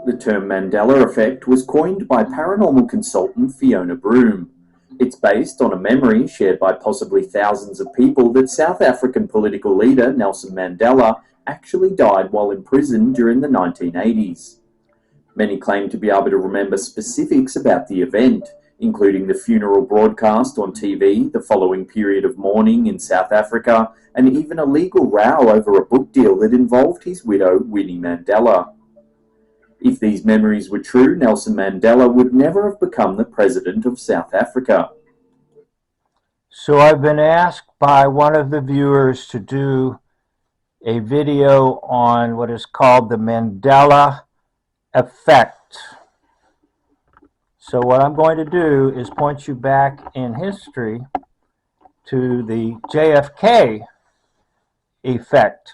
The term Mandela effect was coined by paranormal consultant Fiona Broome. It's based on a memory shared by possibly thousands of people that South African political leader Nelson Mandela actually died while in prison during the 1980s. Many claim to be able to remember specifics about the event, including the funeral broadcast on TV, the following period of mourning in South Africa, and even a legal row over a book deal that involved his widow, Winnie Mandela. If these memories were true, Nelson Mandela would never have become the president of South Africa. So I've been asked by one of the viewers to do a video on what is called the Mandela effect. So what I'm going to do is point you back in history to the JFK effect.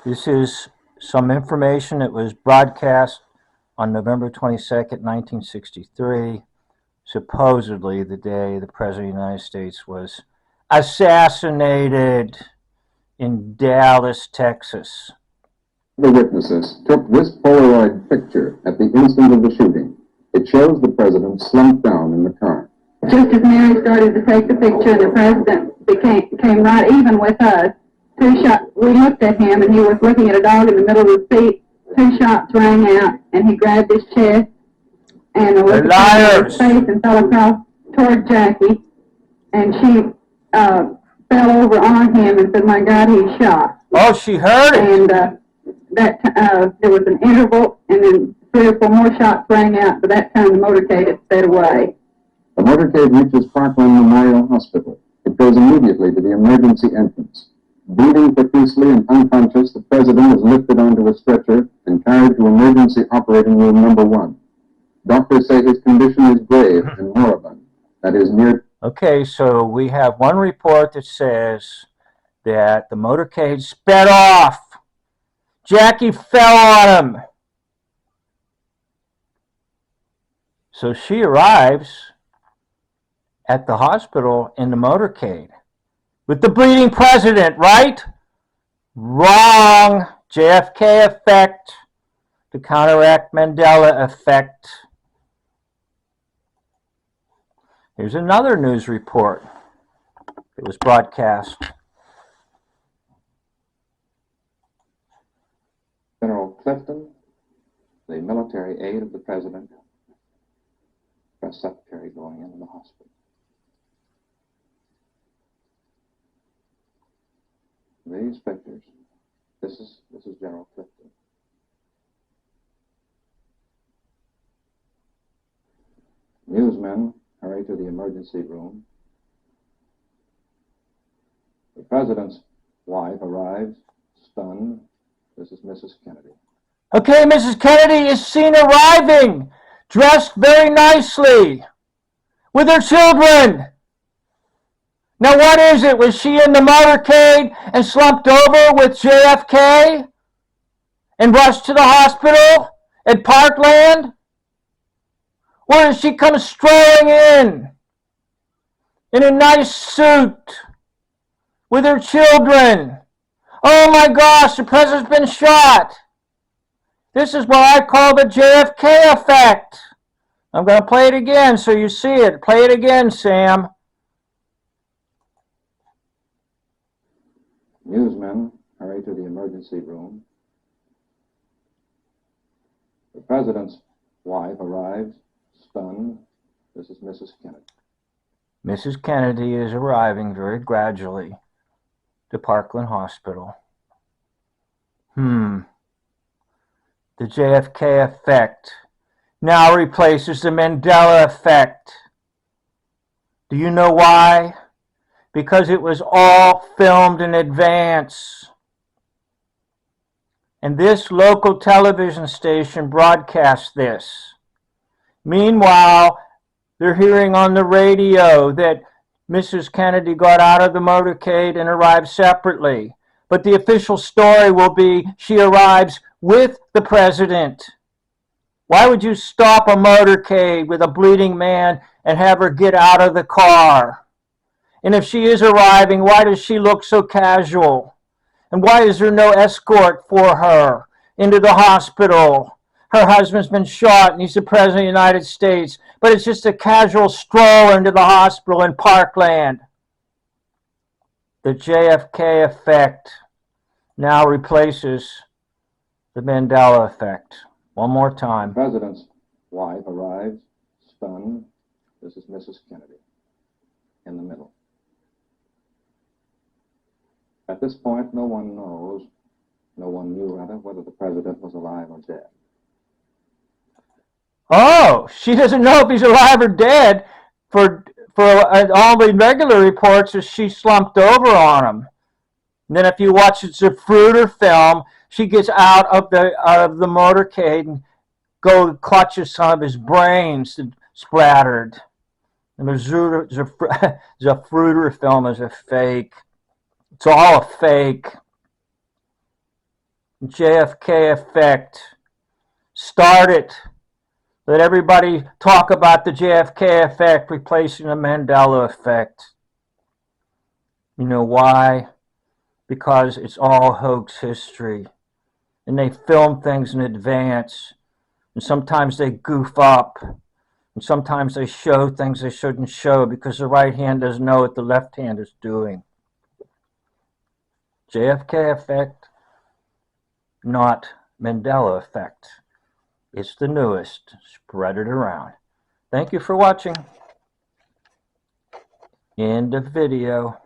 This is some information that was broadcast on November 22nd, 1963, supposedly the day the President of the United States was assassinated in Dallas, Texas. The witnesses took this Polaroid picture at the instant of the shooting. It shows the president slumped down in the car. Just as Mary started to take the picture, the president came right even with us. We looked at him, and he was looking at a dog in the middle of the seat. 2 shots rang out, and he grabbed his chest and looked at his face and fell across toward Jackie, and she fell over on him and said, "My God, he's shot." Oh, she heard it. And there was an interval, and then 3 or 4 more shots rang out. By that time, the motorcade had sped away. The motorcade reaches Parkland Memorial Hospital. It goes immediately to the emergency entrance. Bleeding profusely and unconscious, the president is lifted onto a stretcher and carried to emergency operating room number 1. Doctors say his condition is grave and moribund. That is near. Okay, so we have one report that says that the motorcade sped off. Jackie fell on him. So she arrives at the hospital in the motorcade with the bleeding president, right? Wrong. JFK effect to counteract Mandela effect. Here's another news report. It was broadcast. General Clifton, the military aide of the president, press secretary going into the hospital. These pictures. This is General Clifton. Newsmen hurry to the emergency room. The president's wife arrives, stunned. This is Mrs. Kennedy. Okay, Mrs. Kennedy is seen arriving, dressed very nicely, with her children. Now what is it? Was she in the motorcade and slumped over with JFK and rushed to the hospital at Parkland? Or did she come strolling in a nice suit with her children? Oh my gosh, the president's been shot. This is what I call the JFK effect. I'm going to play it again so you see it. Play it again, Sam. Newsmen hurry to the emergency room. The president's wife arrives, stunned. This is Mrs. Kennedy. Mrs. Kennedy is arriving very gradually to Parkland Hospital. The JFK effect now replaces the Mandela effect. Do you know why? Because it was all filmed in advance. And this local television station broadcast this. Meanwhile, they're hearing on the radio that Mrs. Kennedy got out of the motorcade and arrived separately. But the official story will be she arrives with the president. Why would you stop a motorcade with a bleeding man and have her get out of the car? And if she is arriving, why does she look so casual? And why is there no escort for her into the hospital? Her husband's been shot and he's the President of the United States, but it's just a casual stroll into the hospital in Parkland. The JFK effect now replaces the Mandela effect. One more time. The President's wife arrives, stunned. This is Mrs. Kennedy, in the middle. At this point, no one knew rather, whether the President was alive or dead. Oh, she doesn't know if he's alive or dead. For all the regular reports is she slumped over on him. And then if you watch the Zapruder film, she gets out of the motorcade and clutches some of his brains splattered. And the Zapruder film is a fake. It's all a fake. JFK effect. Start it. Let everybody talk about the JFK effect replacing the Mandela effect. You know why? Because it's all hoax history. And they film things in advance. And sometimes they goof up. And sometimes they show things they shouldn't show because the right hand doesn't know what the left hand is doing. JFK effect, not Mandela effect. It's the newest. Spread it around. Thank you for watching. End of video.